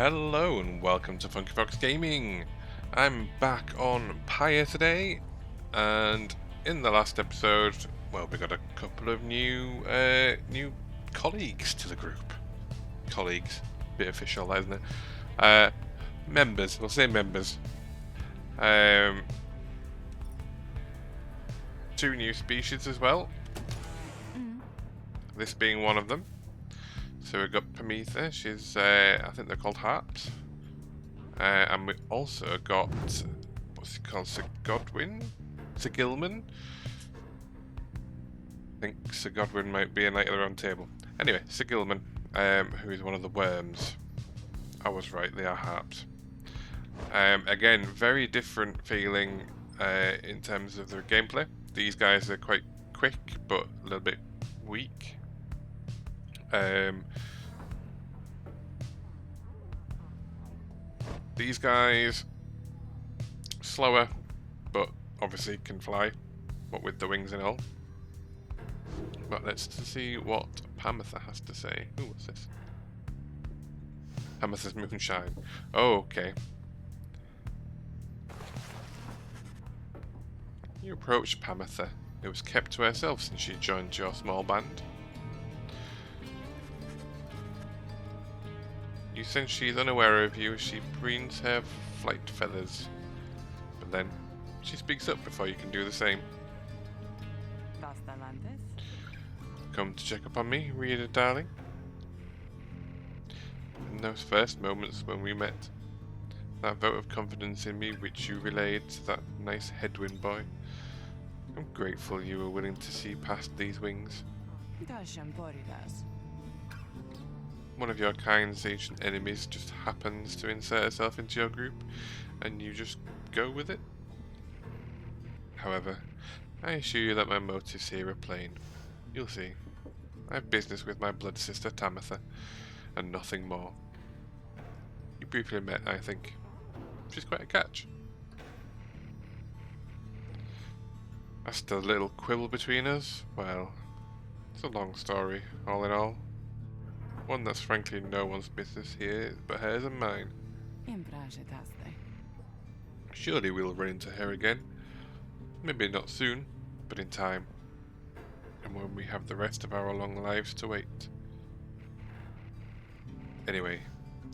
Hello and welcome to Funky Fox Gaming. I'm back on Pyre today, and in the last episode, well, we got a couple of new colleagues to the group. Colleagues, bit official, that, isn't it? Members, we'll say members. Two new species as well. This being one of them. So we've got Prometha, she's, I think they're called harps. And we also got, what's he called, Sir Gilman? I think Sir Godwin might be a knight of the round table. Anyway, Sir Gilman, who is one of the worms. I was right, they are harps. Again, very different feeling in terms of their gameplay. These guys are quite quick, but a little bit weak. These guys slower, but obviously can fly, what with the wings and all. But let's see what Pyre has to say. Ooh, what's this? Pyre's moonshine. Oh, okay. You approached Pyre, who was kept to herself since she joined your small band. You sense she's unaware of you as she preens her flight feathers. But then, she speaks up before you can do the same. Come to check up on me, reader darling? In those first moments when we met, that vote of confidence in me which you relayed to that nice headwind boy, I'm grateful you were willing to see past these wings. One of your kind's ancient enemies just happens to insert herself into your group, and you just go with it? However, I assure you that my motives here are plain. You'll see. I have business with my blood sister Tamitha, and nothing more. You briefly met, I think. She's quite a catch. As to the little quibble between us, well, it's a long story, all in all. One that's frankly no one's business here but hers and mine. Surely we'll run into her again. Maybe not soon, but in time. And when we have the rest of our long lives to wait. Anyway,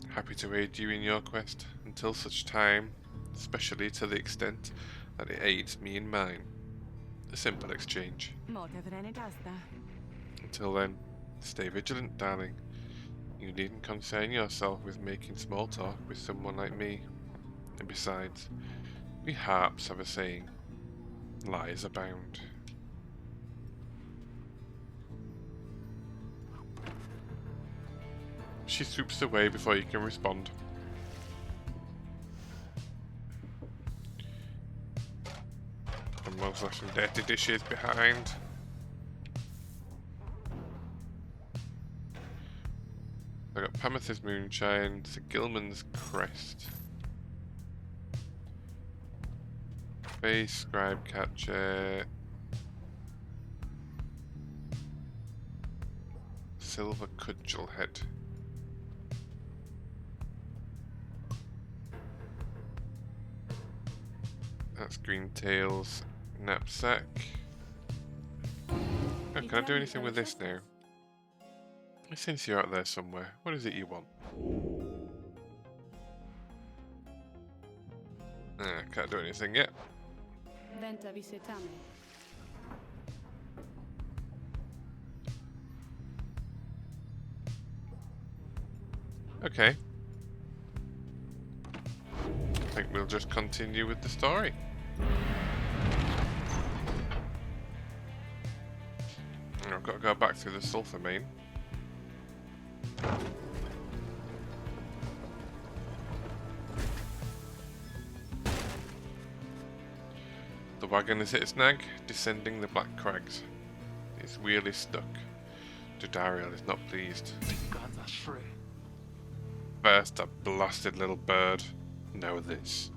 happy to aid you in your quest until such time, especially to the extent that it aids me in mine. A simple exchange. Until then, stay vigilant, darling. You needn't concern yourself with making small talk with someone like me. And besides, we harps have a saying, lies abound. She swoops away before you can respond. And most of some dirty dishes behind. I got Pyre's moonshine, Sir Gilman's crest. Face, scribe catcher. Silver cudgel head. That's green tails knapsack. Oh, can I do anything with this now? Since you're out there somewhere, what is it you want? Can't do anything yet. Okay. I think we'll just continue with the story. I've got to go back through the sulfur main. The wagon has hit a snag, descending the black crags. Its wheel is stuck. Jodariel is not pleased. First, that blasted little bird. Now this.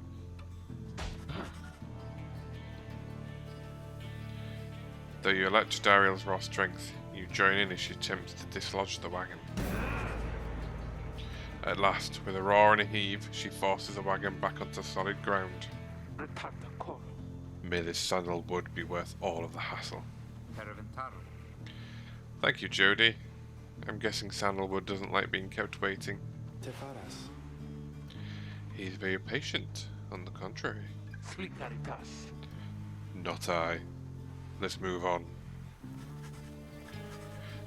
Though you lack Jodariel's raw strength, you join in as she attempts to dislodge the wagon. At last, with a roar and a heave, she forces the wagon back onto solid ground. May this sandalwood be worth all of the hassle. Thank you, Jody. I'm guessing sandalwood doesn't like being kept waiting. He's very patient, on the contrary. Not I. Let's move on.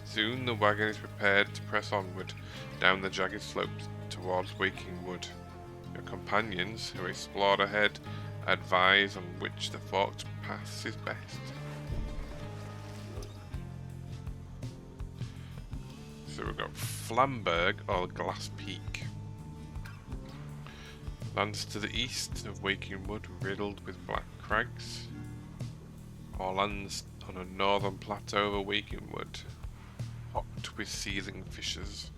Soon the wagon is prepared to press onward down the jagged slopes towards Waking Wood. Your companions, who explored ahead, advise on which the forked path is best. So we've got Flamberg or Glass Peak. Lands to the east of Waking Wood, riddled with black crags. Or lands on a northern plateau of Waking Wood, hopped with seething fissures.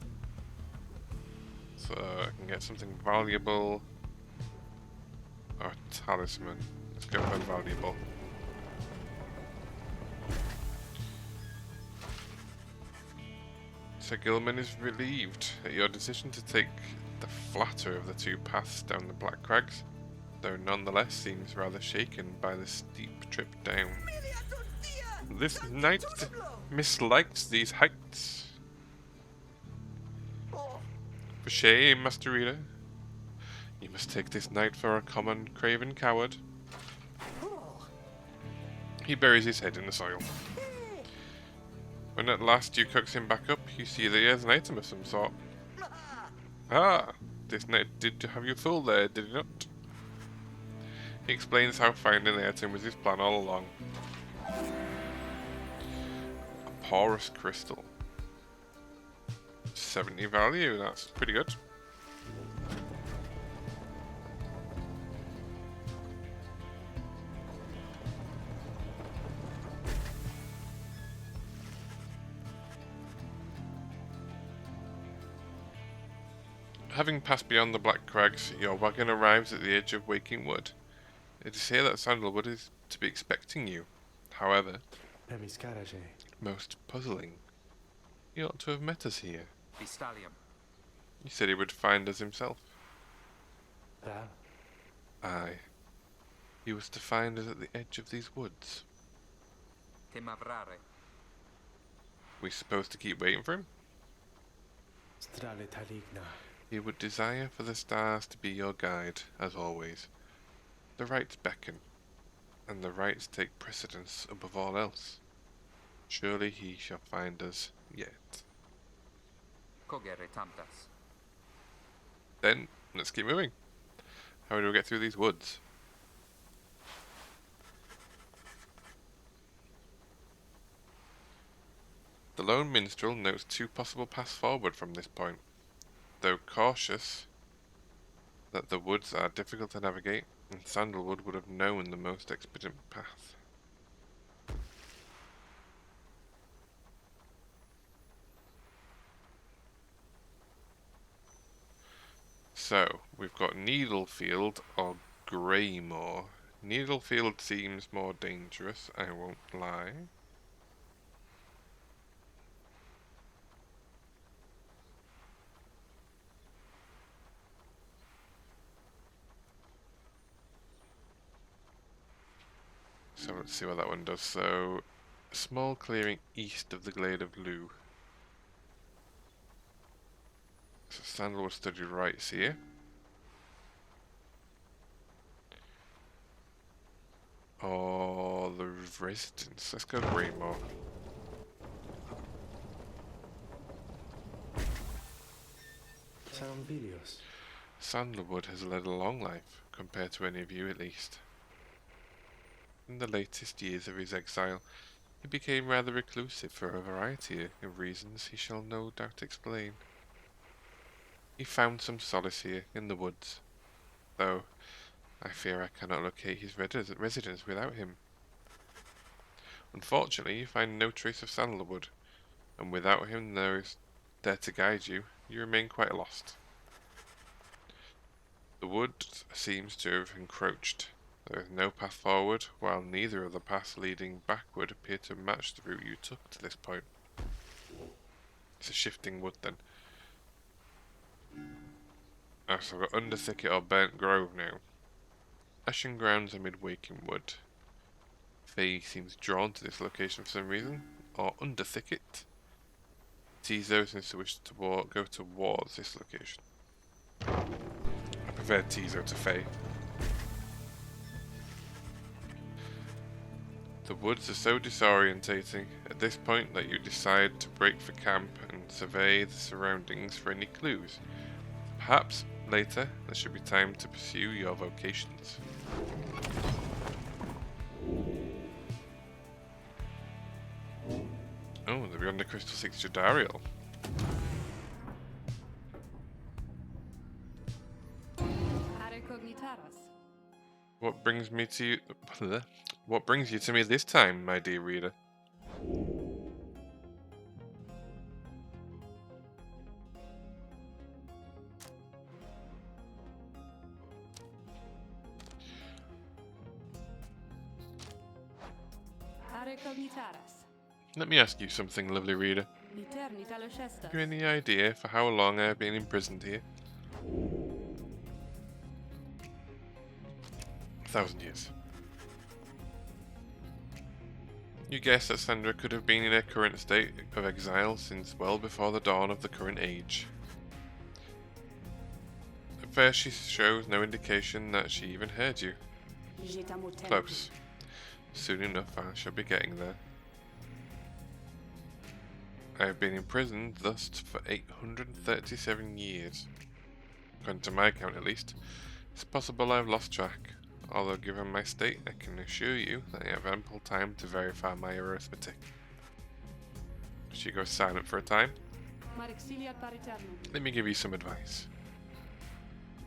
So I can get something valuable or a talisman. Let's go for valuable. Sir Gilman is relieved at your decision to take the flatter of the two paths down the Black Crags, though nonetheless seems rather shaken by the steep trip down. This knight mislikes these heights. For shame, Master Reader. You must take this knight for a common craven coward. He buries his head in the soil. When at last you coax him back up, you see that he has an item of some sort. Ah, this knight did have you fooled there, did he not? He explains how finding the item was his plan all along. A porous crystal. 70 value, that's pretty good. Having passed beyond the Black Crags, your wagon arrives at the edge of Waking Wood. It is here that Sandalwood is to be expecting you. However, most puzzling. He ought to have met us here. He said he would find us himself. Aye. He was to find us at the edge of these woods. We supposed to keep waiting for him? He would desire for the stars to be your guide, as always. The rights beckon, and the rights take precedence above all else. Surely he shall find us yet. Then, let's keep moving. How do we get through these woods? The lone minstrel notes two possible paths forward from this point. Though cautious that the woods are difficult to navigate, and Sandalwood would have known the most expedient path. So, we've got Needlefield or Greymoor. Needlefield seems more dangerous, I won't lie. So let's see what that one does. So, a small clearing east of the Glade of Lugh. So Sandalwood studied rights here. Or the residence. Let's go Greymoor. Sandalwood has led a long life, compared to any of you at least. In the latest years of his exile, he became rather reclusive for a variety of reasons he shall no doubt explain. He found some solace here in the woods, though I fear I cannot locate his residence without him. Unfortunately, you find no trace of Sandalwood, and without him there to guide you, you remain quite lost. The wood seems to have encroached. There is no path forward, while neither of the paths leading backward appear to match the route you took to this point. It's a shifting wood then. Ah, so I've got Under Thicket or Burnt Grove now. Ashen grounds amid waking wood. Faye seems drawn to this location for some reason. Or Under Thicket. Tizo seems to wish to go towards this location. I prefer Tizo to Faye. The woods are so disorientating at this point that you decide to break for camp and survey the surroundings for any clues. Perhaps later there should be time to pursue your vocations. Oh, they're beyond the Crystal 6 Jadariel. What brings me to you? What brings you to me this time, my dear reader? Let me ask you something, lovely reader. Have you any idea for how long I have been imprisoned here? 1,000 years. You guess that Sandra could have been in her current state of exile since well before the dawn of the current age. At first she shows no indication that she even heard you. Close. Soon enough I shall be getting there. I have been imprisoned thus for 837 years. According to my account at least. It's possible I have lost track. Although given my state, I can assure you that I have ample time to verify my arithmetic. She goes silent for a time. Let me give you some advice.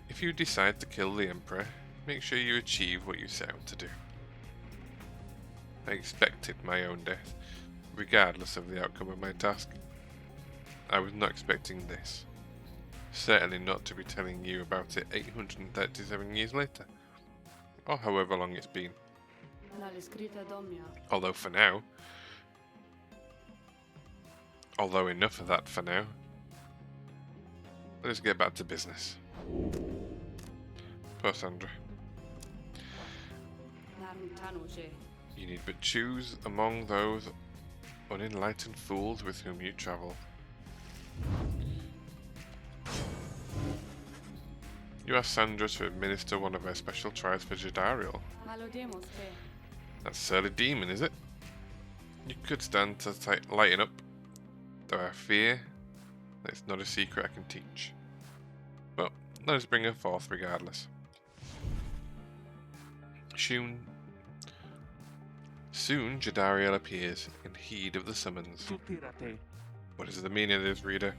If you decide to kill the Emperor, make sure you achieve what you set out to do. I expected my own death, regardless of the outcome of my task. I was not expecting this. Certainly not to be telling you about it 837 years later. Or however long it's been. Although enough of that for now. Let's get back to business. Poor Sandra. You need but choose among those unenlightened fools with whom you travel. You asked Sandra to administer one of her special trials for Jadariel. That surly demon, is it? You could stand to lighten up, though I fear that it's not a secret I can teach. But let us bring her forth regardless. Soon Jadariel appears in heed of the summons. What is the meaning of this, reader?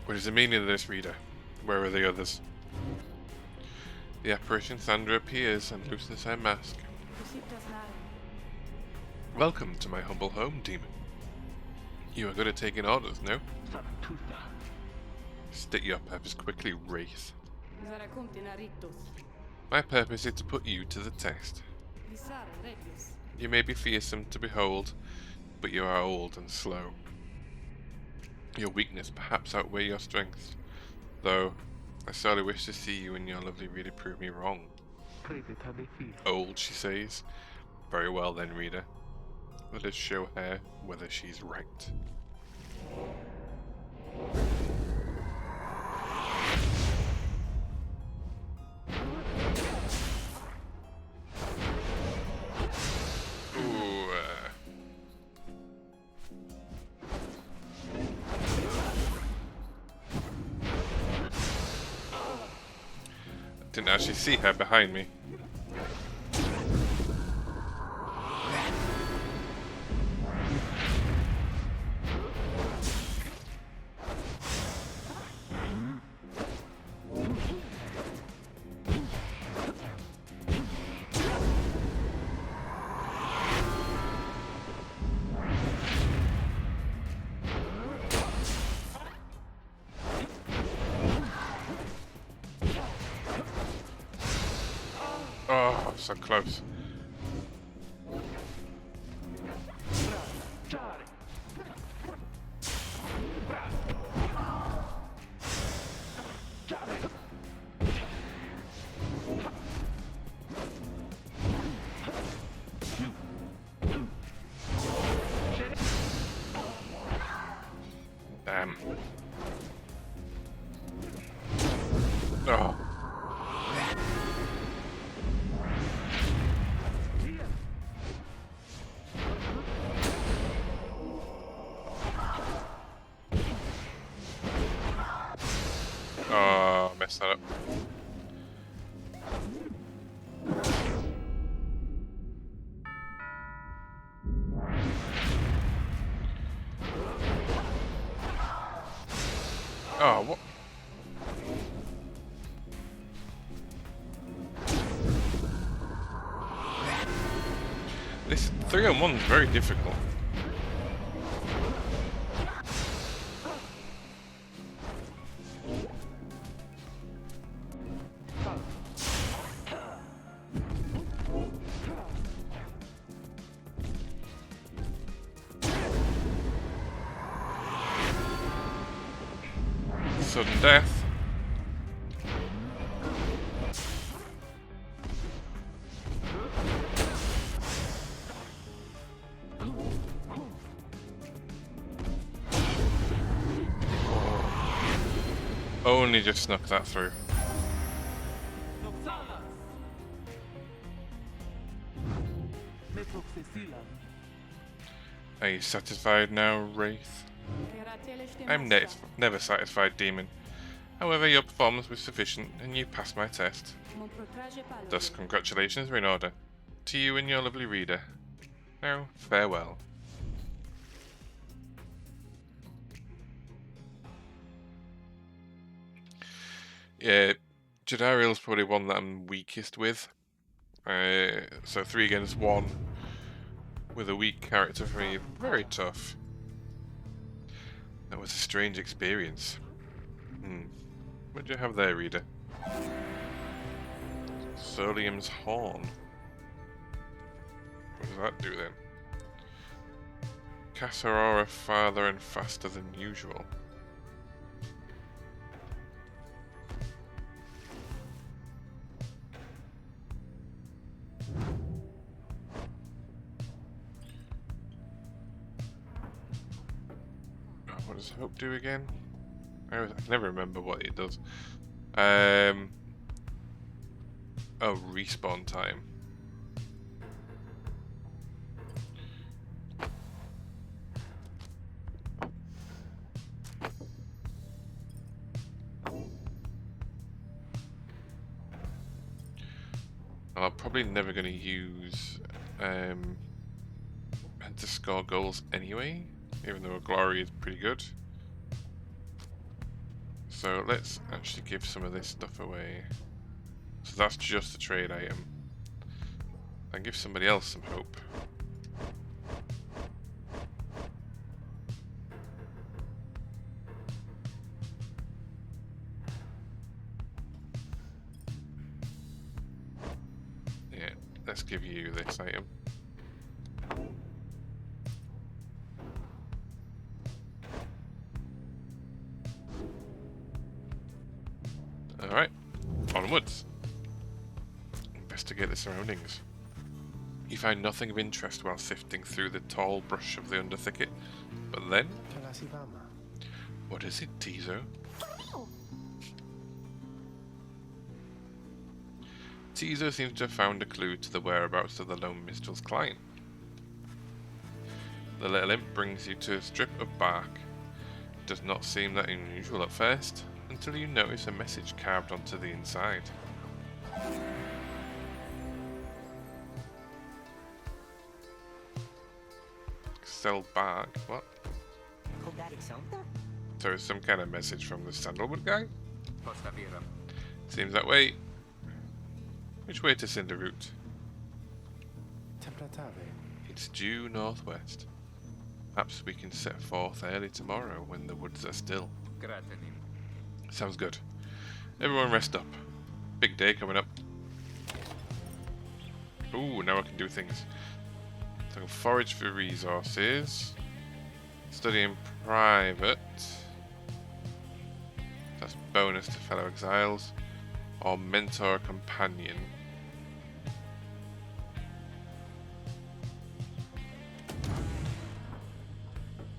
What is the meaning of this, reader? Where are the others? The apparition Sandra appears and loosens her mask. Welcome to my humble home, demon. You are good at taking orders, no? State your purpose quickly, Wraith. My purpose is to put you to the test. You may be fearsome to behold, but you are old and slow. Your weakness perhaps outweigh your strengths, though I sorely wish to see you and your lovely reader prove me wrong. Old, she says. Very well then, reader. Let us show her whether she's right. Didn't actually see her behind me. so close. Damn. Oh. Oh, messed that up. Oh, what? This 3-on-1 is very difficult. Sudden death. Only just snuck that through. Are you satisfied now, Wraith? I'm never satisfied, demon. However, your performance was sufficient, and you passed my test. Thus, congratulations are in order. To you and your lovely reader. Now, farewell. Yeah, Jadariel's probably one that I'm weakest with. So 3 against 1 with a weak character for me, very tough. That was a strange experience. What do you have there, reader? Solium's Horn. What does that do then? Cast Aurora farther and faster than usual. What does Hope do again? I can never remember what it does. Oh, respawn time. I'm probably never going to use to score goals anyway, even though Glory is pretty good. So let's actually give some of this stuff away. So that's just a trade item. And give somebody else some hope. Yeah, let's give you this item. Alright, onwards. Investigate the surroundings. You find nothing of interest while sifting through the tall brush of the underthicket, but then... What is it, Tizo? Tizo seems to have found a clue to the whereabouts of the lone minstrel's client. The little imp brings you to a strip of bark. It does not seem that unusual at first, until you notice a message carved onto the inside. Sell bark? What? So it's some kind of message from the sandalwood guy? Seems that way. Which way to Cinderroot? It's due northwest. Perhaps we can set forth early tomorrow when the woods are still. Sounds good. Everyone rest up. Big day coming up. Ooh, now I can do things. So I can forage for resources. Study in private. That's bonus to fellow exiles. Or mentor a companion.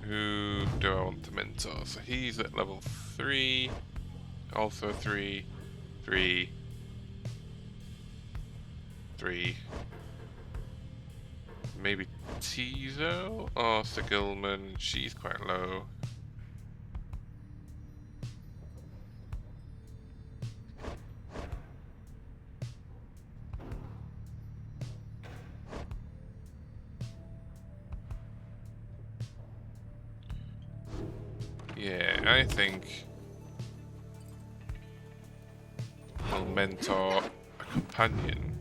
Who do I want to mentor? So he's at level 3. Also 3. 3. 3. Maybe Tizo or Sigilman. She's quite low. Yeah, I think I'll mentor a companion.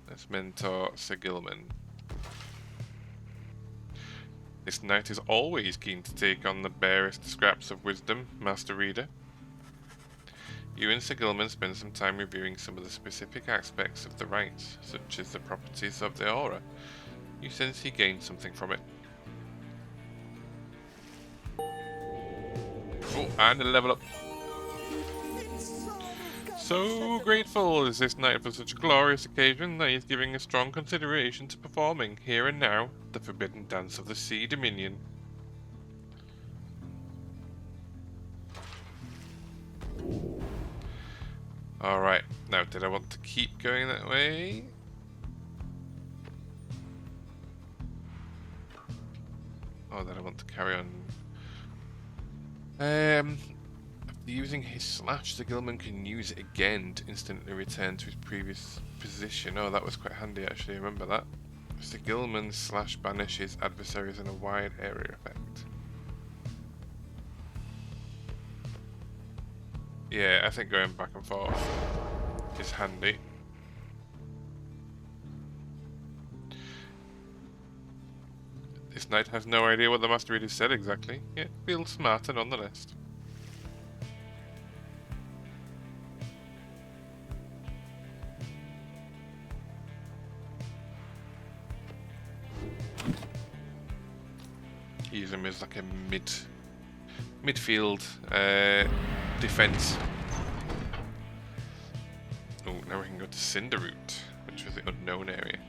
Let's mentor Sigilman. This knight is always keen to take on the barest scraps of wisdom, Master Reader. You and Sigilman spend some time reviewing some of the specific aspects of the rites, such as the properties of the aura. You sense he gained something from it. Oh, and a level up. So grateful is this knight for such a glorious occasion that he is giving a strong consideration to performing, here and now, the forbidden dance of the Sea Dominion. Alright, now did I want to keep going that way? Or did I want to carry on? After using his slash, the Gilman can use it again to instantly return to his previous position. Oh, that was quite handy actually, remember that. The Gilman slash banishes adversaries in a wide area effect. Yeah, I think going back and forth is handy. This knight has no idea what the Master Reader said exactly, yet feels smarter nonetheless. Use him as like a midfield defense. Oh, now we can go to Cinderroot, which was the unknown area.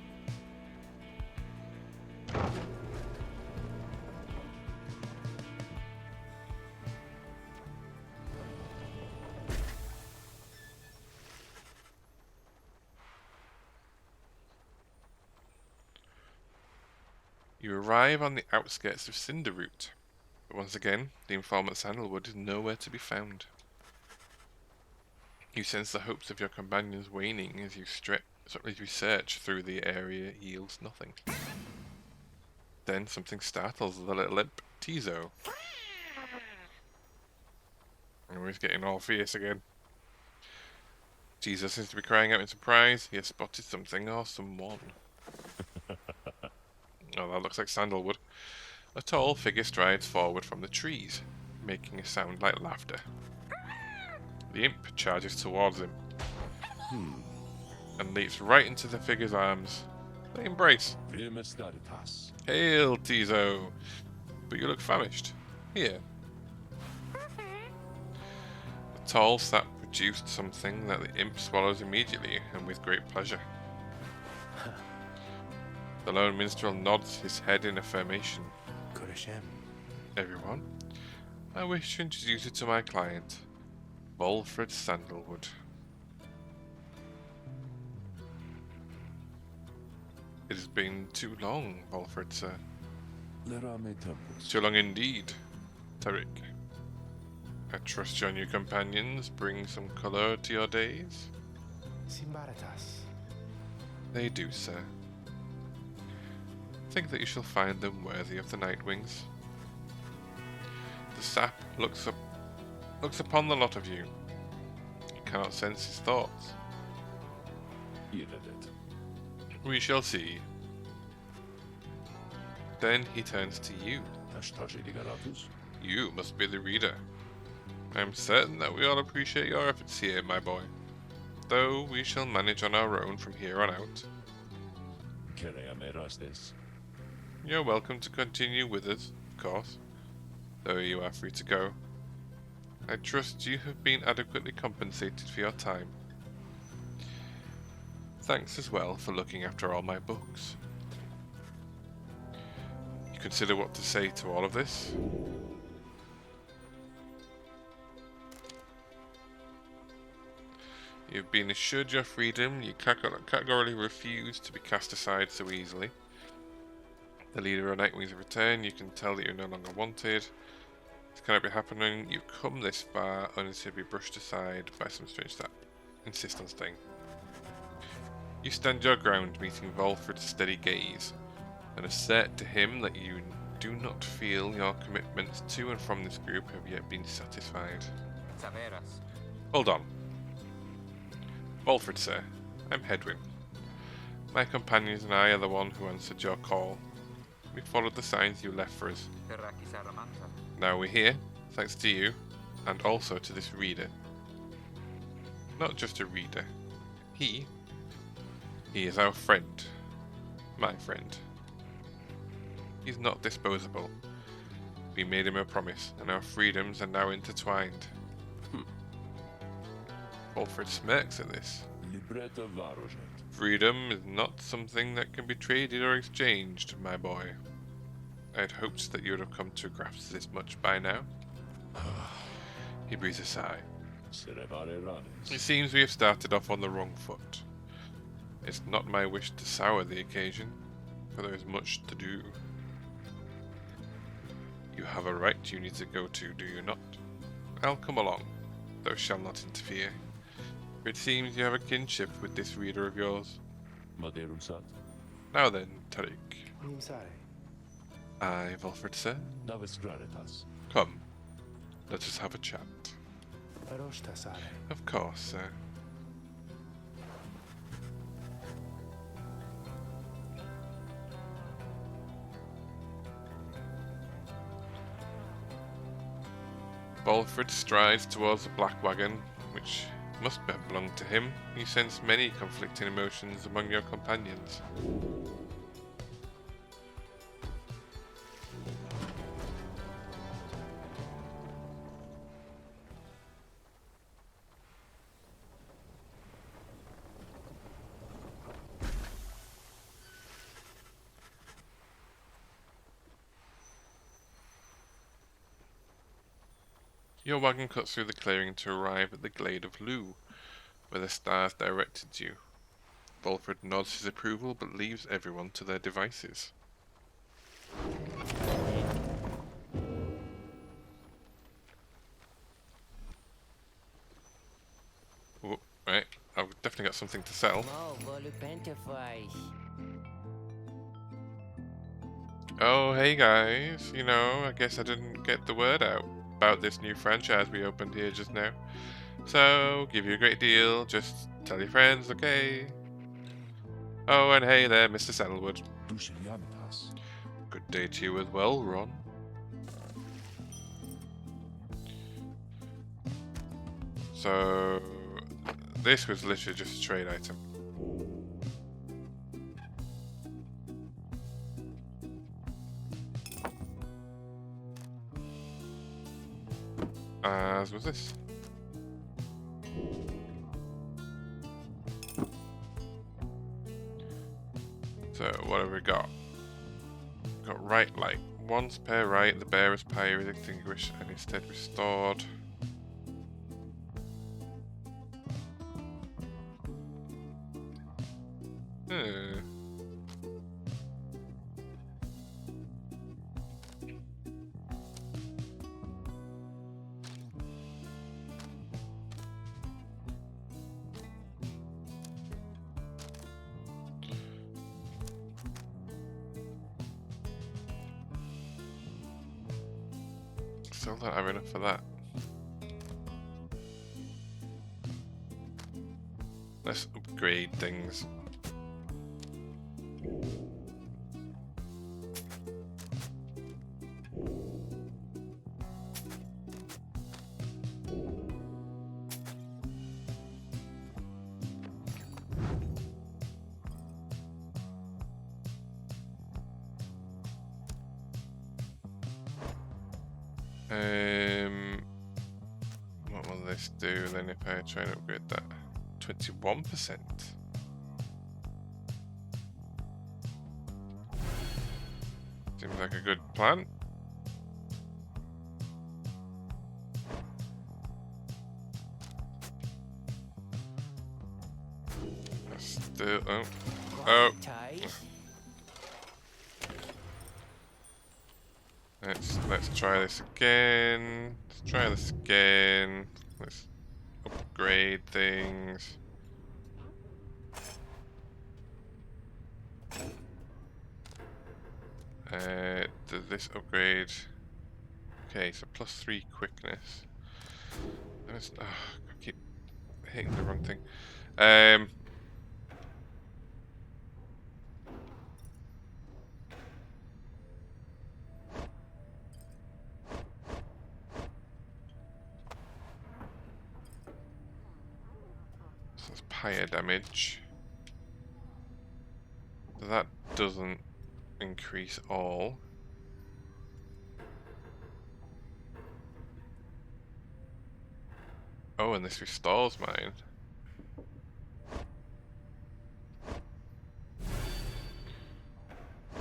You arrive on the outskirts of Cinderroot, but once again, the informant Sandalwood is nowhere to be found. You sense the hopes of your companions waning as you search through the area yields nothing. Then something startles the little imp, Tizo. Oh, he's getting all fierce again. Tizo seems to be crying out in surprise. He has spotted something or someone. Oh, that looks like Sandalwood. A tall figure strides forward from the trees, making a sound like laughter. The imp charges towards him and leaps right into the figure's arms. They embrace. Hail, Tizo! But you look famished. Here. The tall sap produced something that the imp swallows immediately and with great pleasure. The lone minstrel nods his head in affirmation. Everyone, I wish to introduce you to my client, Volfred Sandalwood. It has been too long, Volfred, sir. Too long indeed, Tarek. I trust your new companions bring some colour to your days? They do, sir. Think that you shall find them worthy of the Nightwings. The sap looks upon the lot of you. You cannot sense his thoughts. We shall see. Then he turns to you. You must be the reader. I am certain that we all appreciate your efforts here, my boy. though we shall manage on our own from here on out. You're welcome to continue with us, of course, though you are free to go. I trust you have been adequately compensated for your time. Thanks as well for looking after all my books. You consider what to say to all of this? You've been assured your freedom. You categorically refuse to be cast aside so easily. The leader of Nightwing's return. You can tell that you're no longer wanted. This cannot be happening. You've come this far only to be brushed aside by some strange that insist on staying. You stand your ground, meeting Volfred's steady gaze, and assert to him that you do not feel your commitments to and from this group have yet been satisfied. Hold on. Volfred, sir. I'm Hedwyn. My companions and I are the one who answered your call. We followed the signs you left for us. Now we're here, thanks to you, and also to this reader. Not just a reader. He is our friend. My friend. He's not disposable. We made him a promise, and our freedoms are now intertwined. Volfred smirks at this. Freedom is not something that can be traded or exchanged, my boy. I had hoped that you would have come to grasp this much by now. He breathes a sigh. It seems we have started off on the wrong foot. It's not my wish to sour the occasion, for there is much to do. You have a right you need to go to, do you not? I'll come along, though shall not interfere. For it seems you have a kinship with this reader of yours. Now then, Tariq. Aye, Volfred, sir. Come, let us have a chat. Of course, sir. Volfred strides towards the black wagon, which must have belonged to him. You sense many conflicting emotions among your companions. Your wagon cuts through the clearing to arrive at the glade of Lugh, where the stars directed you. Volfred nods his approval but leaves everyone to their devices. Oh, right, I've definitely got something to sell. Oh, hey guys, you know, I guess I didn't get the word out about this new franchise we opened here just now. So, give you a great deal, just tell your friends, okay? Oh, and hey there, Mr. Saddlewood. Good day to you as well, Ron. So, this was literally just a trade item. As was this. So, what have we got? Got right light. Once per right, the bearer's pyre is extinguished and instead restored. Still don't have enough for that. Let's upgrade things. What will this do then if I try and upgrade that? 21%. Seems like a good plan. Still, oh. Let's try this again. Let's try this again. Let's upgrade things. Does this upgrade? Okay, so +3 quickness. I keep hitting the wrong thing. So that's pyre damage. That doesn't increase all. Oh, and this restores mine.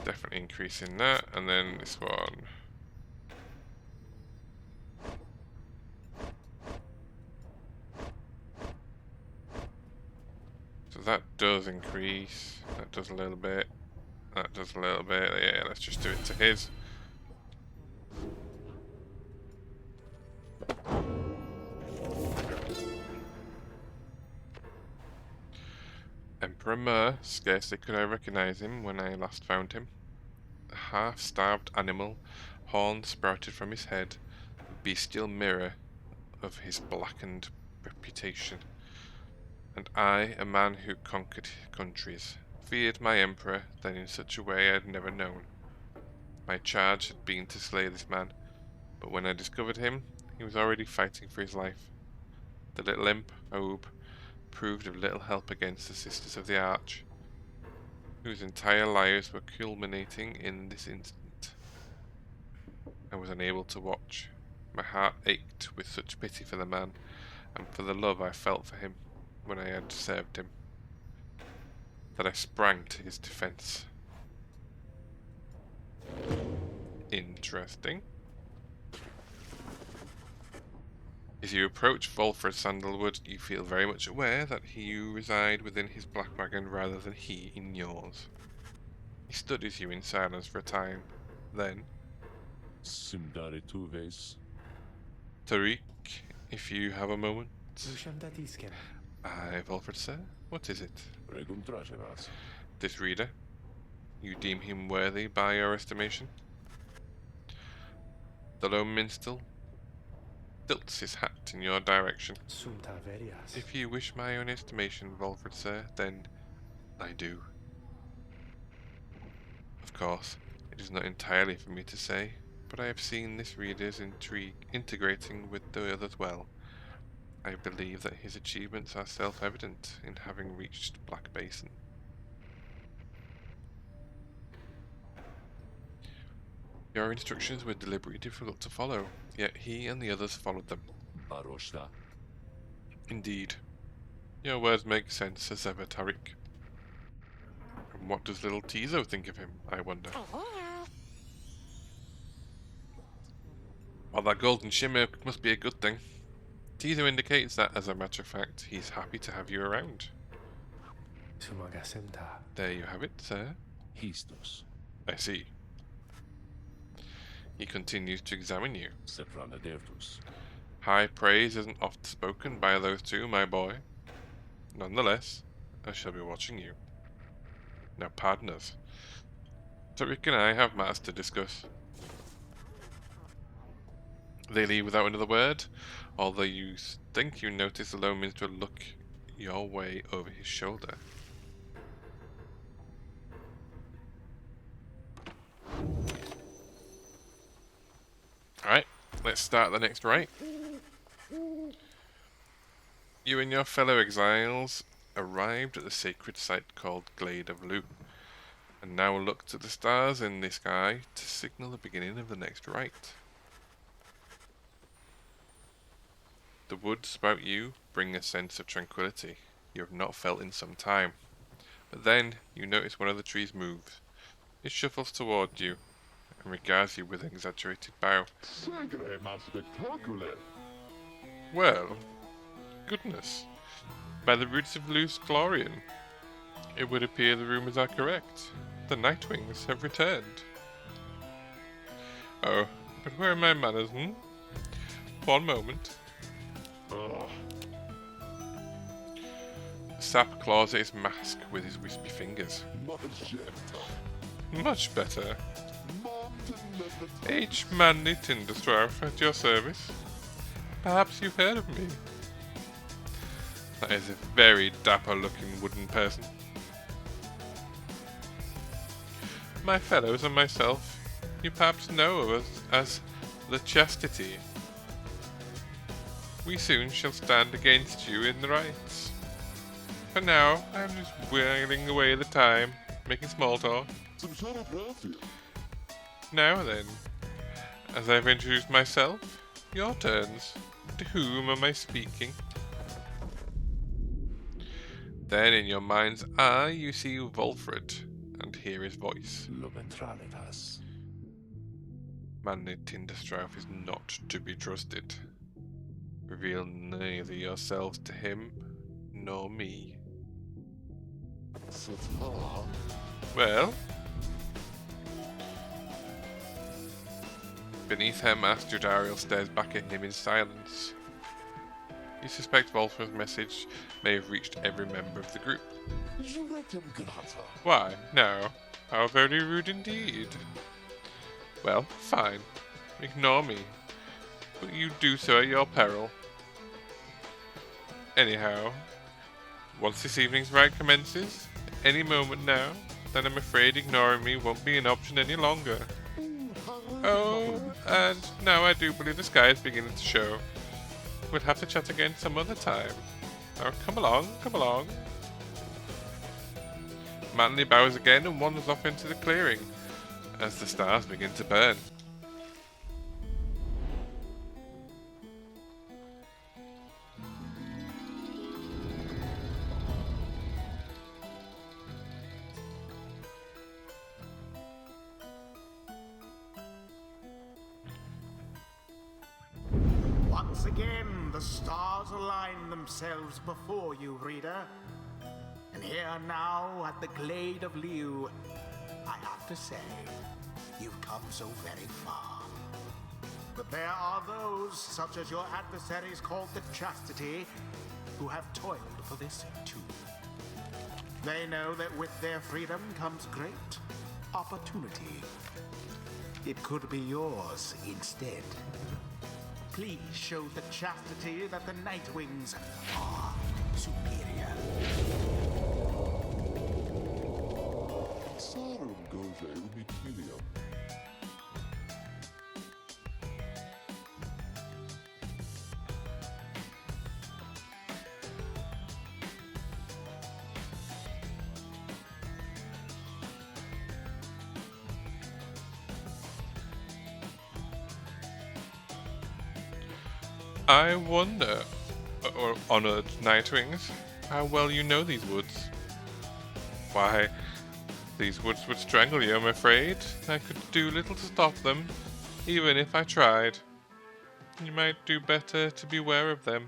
Definitely increasing that, and then this one. So that does increase. That does a little bit. That does a little bit. Yeah, let's just do it to his. Emperor Mur, scarcely could I recognize him when I last found him. A half-starved animal, horns sprouted from his head, a bestial mirror of his blackened reputation. And I, a man who conquered countries, feared my emperor then in such a way I had never known. My charge had been to slay this man, but when I discovered him, he was already fighting for his life. The little imp, Obe, proved of little help against the Sisters of the Arch, whose entire lives were culminating in this instant. I was unable to watch. My heart ached with such pity for the man, and for the love I felt for him when I had served him, that I sprang to his defense. Interesting. As you approach Volfred Sandalwood, you feel very much aware that you reside within his black wagon rather than he in yours. He studies you in silence for a time. Then, Tariq, if you have a moment. Aye, Volfred, sir. What is it? This reader. You deem him worthy by your estimation? The lone minstrel tilts his hat in your direction. If you wish my own estimation, Volfred, sir, then I do. Of course, it is not entirely for me to say, but I have seen this reader's intrigue integrating with the others well. I believe that his achievements are self-evident in having reached Black Basin. Your instructions were deliberately difficult to follow, yet he and the others followed them. Indeed. Your words make sense as ever, Tariq. And what does little Tizo think of him, I wonder? Well, that golden shimmer must be a good thing. Tizo indicates that, as a matter of fact, he's happy to have you around. There you have it, sir. I see. He continues to examine you. High praise isn't oft spoken by those two, my boy. Nonetheless, I shall be watching you. Now pardon us. Tariq and I have matters to discuss. They leave without another word, although you think you notice the lone minstrel look your way over his shoulder. Alright, let's start the next rite. You and your fellow exiles arrived at the sacred site called Glade of Lu, and now look to the stars in the sky to signal the beginning of the next rite. The woods about you bring a sense of tranquility you have not felt in some time. But then you notice one of the trees moves. It shuffles toward you and regards you with an exaggerated bow. Well, goodness. By the roots of Luce Glorian, it would appear the rumors are correct. The Nightwings have returned. Oh, but where are my manners, One moment. Sap claws at his mask with his wispy fingers. Much better. H. Manly Tinderstrauf at your service. Perhaps you've heard of me. That is a very dapper-looking wooden person. My fellows and myself, you perhaps know of us as the Chastity. We soon shall stand against you in the rights. For now, I am just whiling away the time, making small talk. Now then, as I've introduced myself, your turns. To whom am I speaking? Then in your mind's eye you see Wolfred, and hear his voice. Manly Tinderstrauf is not to be trusted. Reveal neither yourselves to him, nor me. Well? Beneath her mask, Jodariel stares back at him in silence. You suspect Wolfred's message may have reached every member of the group. Why, no. How very rude indeed. Well, fine. Ignore me. But you do so at your peril. Anyhow, once this evening's ride commences, any moment now, then I'm afraid ignoring me won't be an option any longer. Oh, and now I do believe the sky is beginning to show. We'll have to chat again some other time. Now come along, come along. Manly bows again and wanders off into the clearing, as the stars begin to burn. Once again, the stars align themselves before you, reader. And here now, at the Glade of Liu, I have to say, you've come so very far. But there are those, such as your adversaries called the Chastity, who have toiled for this too. They know that with their freedom comes great opportunity. It could be yours instead. Please show the Chastity that the Nightwings are superior. I wonder, honoured Nightwings, how well you know these woods. Why, these woods would strangle you, I'm afraid. I could do little to stop them, even if I tried. You might do better to beware of them.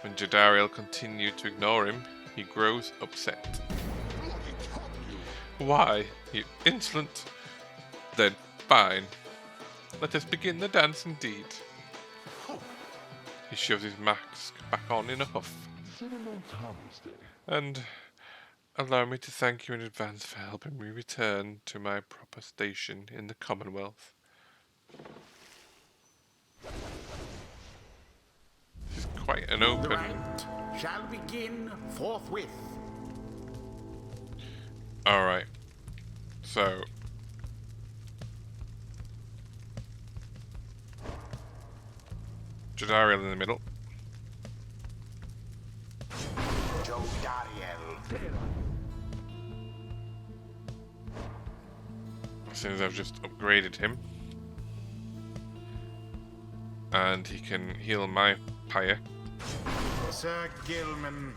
When Jodariel continued to ignore him, he grows upset. Why, you insolent! Then, fine. Let us begin the dance indeed. He shoves his mask back on in a huff. And allow me to thank you in advance for helping me return to my proper station in the Commonwealth. This is quite an open... The rite shall begin forthwith. Alright. So... Jodariel in the middle. Jodariel. As soon as I've just upgraded him. And he can heal my pyre. Sir Gilman.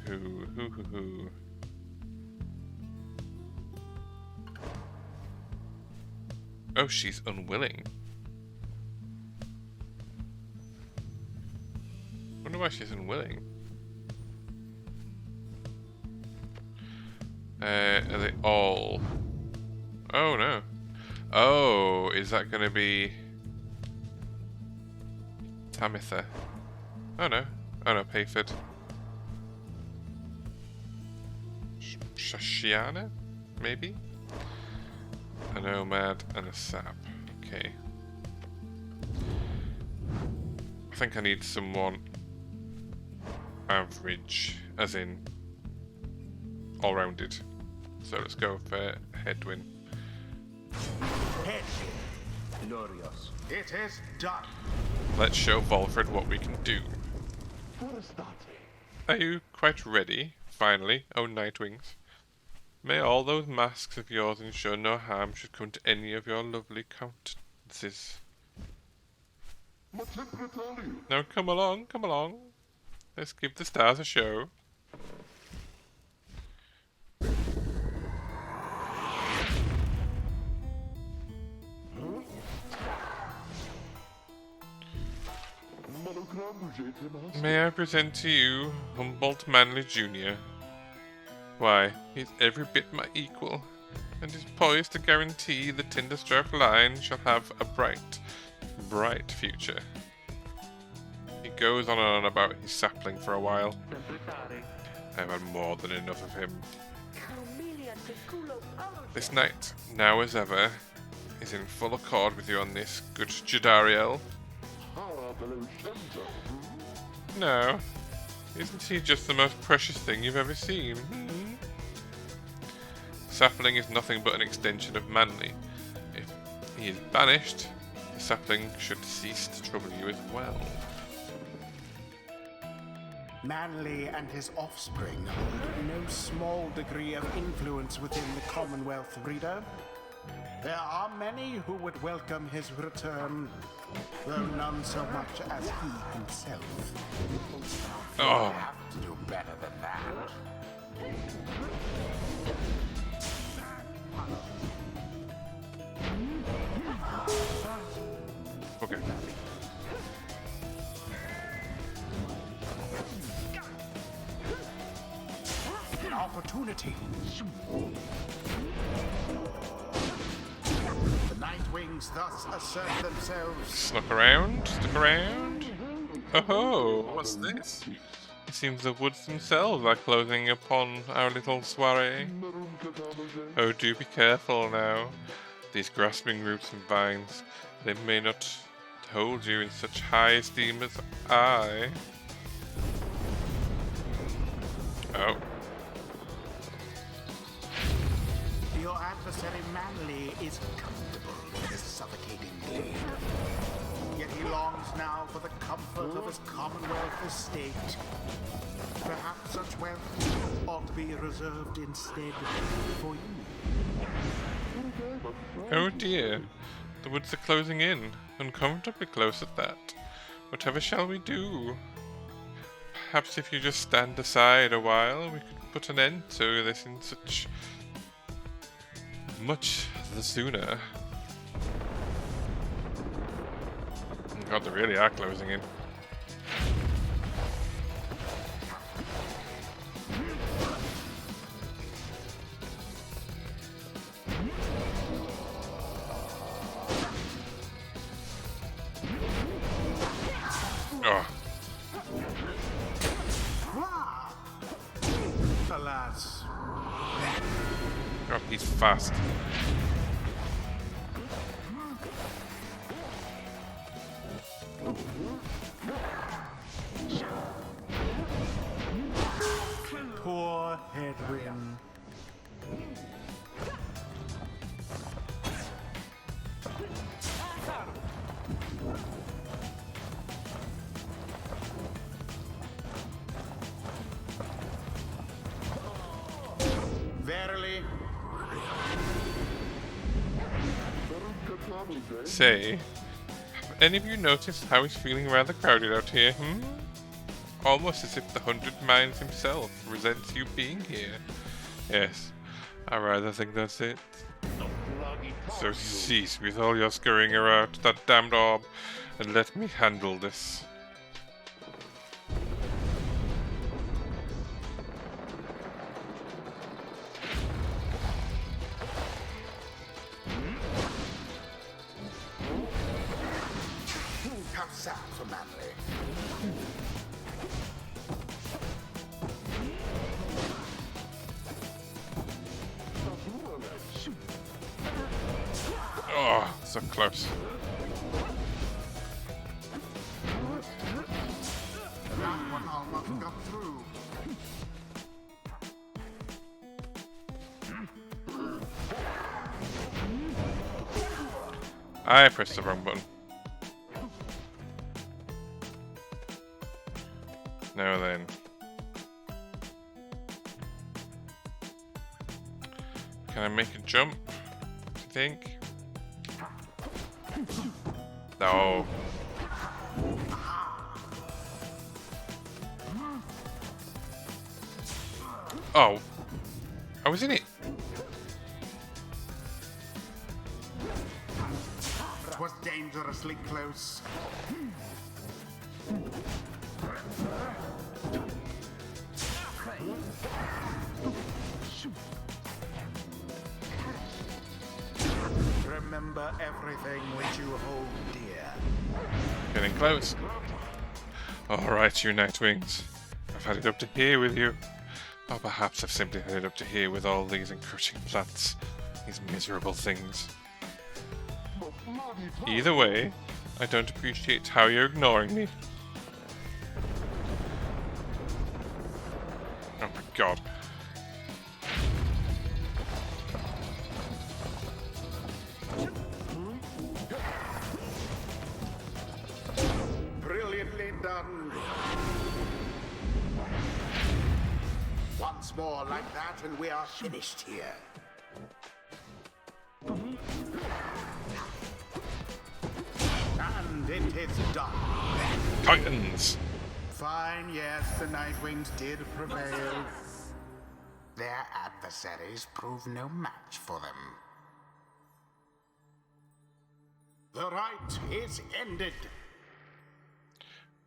Who. Oh, she's unwilling. Wonder why she's unwilling. Are they all? Oh no. Oh, is that going to be Tamitha? Oh no. Oh no, Payford. Shashiana? Maybe? A nomad and a sap. Okay. I think I need someone average, as in all-rounded. So let's go for Hedwyn. Hedwyn. Glorious. It is done. Let's show Volfred what we can do. Are you quite ready, finally, oh Nightwings? May all those masks of yours ensure no harm should come to any of your lovely countenances. Now come along, come along. Let's give the stars a show. May I present to you Humboldt Manley Jr. Why, he's every bit my equal, and is poised to guarantee the Tinderstroke line shall have a bright, bright future. He goes on and on about his sapling for a while. I've had more than enough of him. This night, now as ever, is in full accord with you on this, good Jadariel. No, isn't he just the most precious thing you've ever seen? Sapling is nothing but an extension of Manly. If he is banished, the sapling should cease to trouble you as well. Manly and his offspring hold no small degree of influence within the Commonwealth, reader. There are many who would welcome his return, though none so much as he himself. Oh. You have to do better than that. Okay. An opportunity. The Nightwings thus assert themselves. Snuck around, stuck around. Oh, what's this? It seems the woods themselves are closing upon our little soiree. Oh, do be careful now. These grasping roots and vines, they may not hold you in such high esteem as I. Oh. Your adversary Manly is comfortable in his suffocating glade. Yet he longs now for the comfort of his Commonwealth estate. Perhaps such wealth ought to be reserved instead for you. Oh dear. The woods are closing in, uncomfortably close at that. Whatever shall we do? Perhaps if you just stand aside a while, we could put an end to this in such much the sooner. God, they really are closing in. Oh. Alas. Oh, he's fast. Poor Hedwyn. Verily, Say, have any of you noticed how he's feeling rather crowded out here, Almost as if the 100 Mines himself resents you being here. Yes, I rather think that's it. So cease with all your scurrying around that damned orb, and let me handle this. How sad for Manly. Oh, so close. That one almost got through. I pressed the wrong button. Now then. Can I make a jump? Do you think? No. Oh. I was in it. It was dangerously close. Remember everything which you hold dear. Getting close. Alright, you Nightwings. I've had it up to here with you. Or perhaps I've simply had it up to here with all these encroaching plants. These miserable things. Either way, I don't appreciate how you're ignoring me. Oh my god. Brilliantly done. Once more like that and we are finished here. And it is done. Titans! Fine, yes, the Nightwings did prevail. Their adversaries proved no match for them. The right is ended.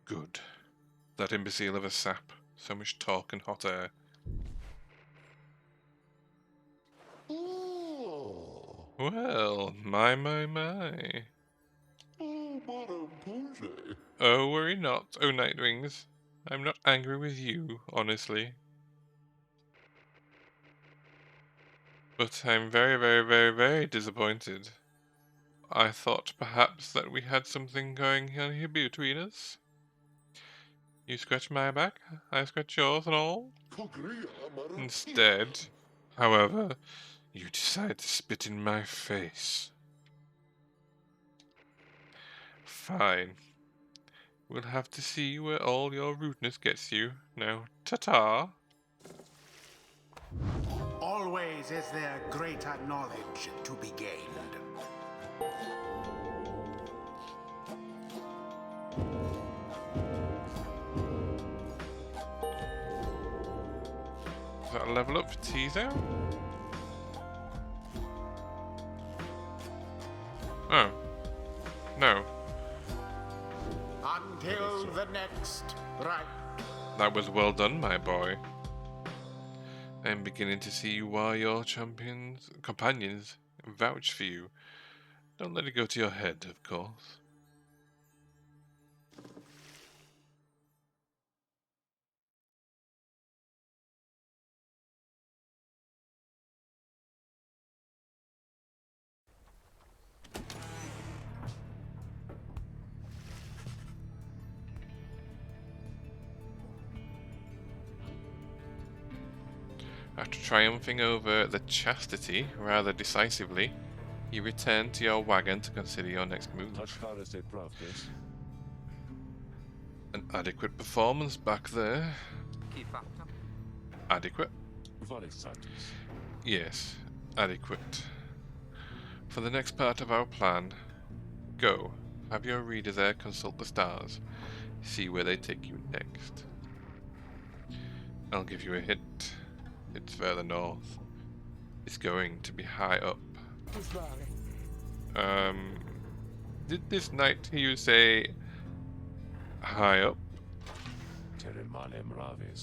Good. That imbecile of a sap. So much talk and hot air. Well, my. Oh, worry not, oh Nightwings. I'm not angry with you, honestly. But I'm very, very, very, very disappointed. I thought perhaps that we had something going on here between us. You scratch my back, I scratch yours and all. Instead, however, you decide to spit in my face. Fine. We'll have to see where all your rudeness gets you. Now, ta-ta! Always is there greater knowledge to be gained. Is that a level up for T-Zone? Oh. No. Until the next right. That was well done, my boy. I'm beginning to see why your companions vouch for you. Don't let it go to your head, of course. After triumphing over the chastity rather decisively, you return to your wagon to consider your next move. An adequate performance back there. Adequate? Yes, adequate. For the next part of our plan, go. Have your reader there consult the stars. See where they take you next. I'll give you a hint. It's further north. It's going to be high up. Did this knight hear you say high up?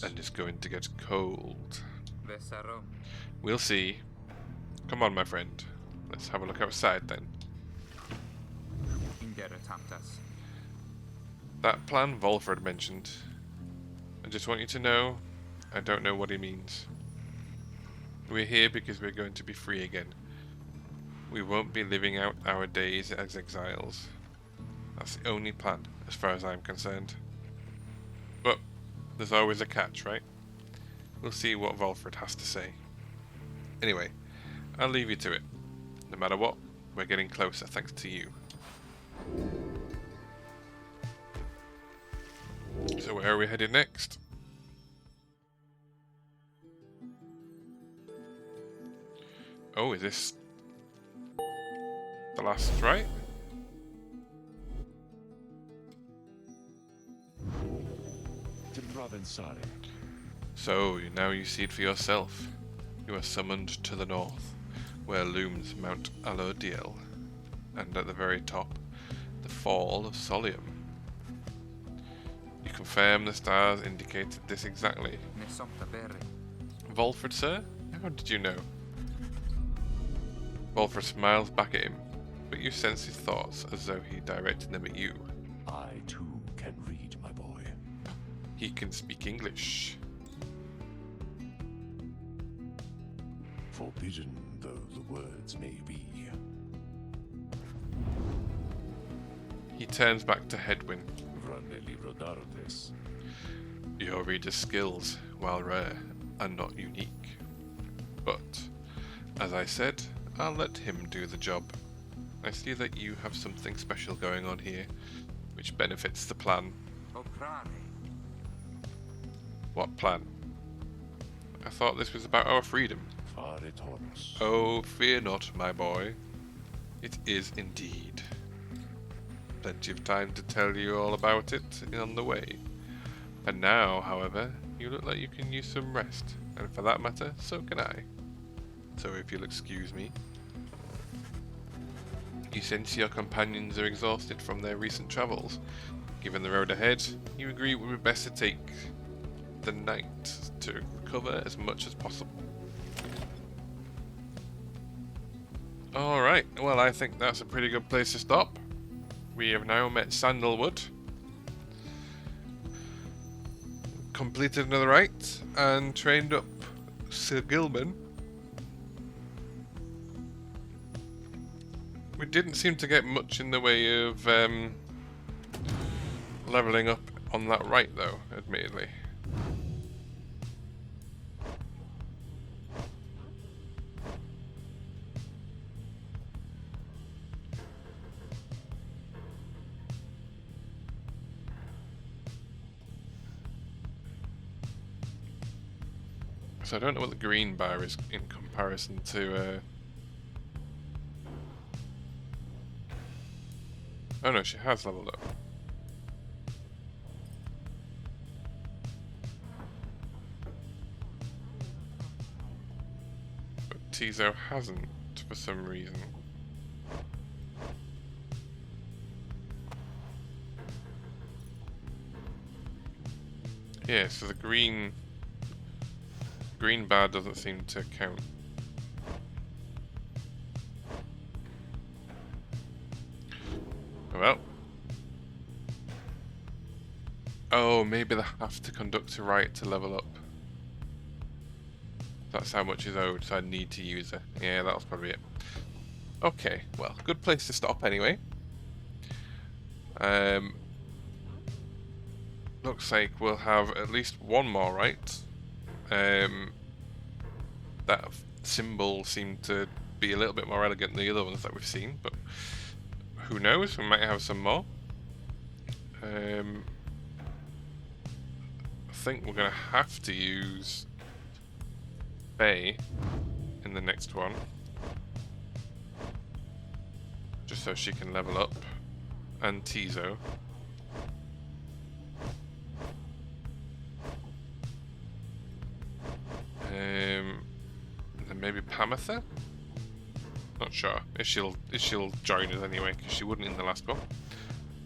And it's going to get cold. We'll see. Come on, my friend. Let's have a look outside then. That plan Volfred mentioned. I just want you to know, I don't know what he means. We're here because we're going to be free again. We won't be living out our days as exiles. That's the only plan, as far as I'm concerned. But there's always a catch, right? We'll see what Volfred has to say. Anyway, I'll leave you to it. No matter what, we're getting closer thanks to you. So where are we headed next? Oh, is this the last right? So, now you see it for yourself. You are summoned to the north, where looms Mount Alodiel, and at the very top, the fall of Solium. You confirm the stars indicated this exactly. Volfred, sir? How did you know? Volfred smiles back at him, but you sense his thoughts as though he directed them at you. I too can read, my boy. He can speak English. Forbidden though the words may be. He turns back to Hedwyn. Your reader's skills, while rare, are not unique. But, as I said, I'll let him do the job. I see that you have something special going on here, which benefits the plan. What plan? I thought this was about our freedom. Oh, fear not, my boy. It is indeed. Plenty of time to tell you all about it on the way. And now, however, you look like you can use some rest, and for that matter, so can I. So if you'll excuse me. You sense your companions are exhausted from their recent travels. Given the road ahead, you agree it would be best to take the night to recover as much as possible. Alright, well I think that's a pretty good place to stop. We have now met Sandalwood, completed another rite, and trained up Sir Gilman. We didn't seem to get much in the way of leveling up on that rite though, admittedly. So I don't know what the green bar is in comparison to... Oh no, she has leveled up. But Tizo hasn't, for some reason. Yeah, so the green bar doesn't seem to count. Well. Oh, maybe they have to conduct a rite to level up. That's how much is owed, so I need to use it. Yeah, that was probably it. Okay, well, good place to stop anyway. Looks like we'll have at least one more rite. That symbol seemed to be a little bit more elegant than the other ones that we've seen, but who knows, we might have some more. I think we're going to have to use Faye in the next one, just so she can level up. and Tizo. Then maybe Pamatha? Not sure if she'll join us anyway, because she wouldn't in the last one.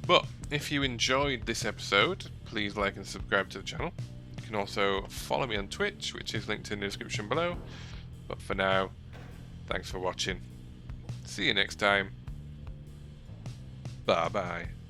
But if you enjoyed this episode, please like and subscribe to the channel. You can also follow me on Twitch, which is linked in the description below. But for now, thanks for watching. See you next time. Bye bye.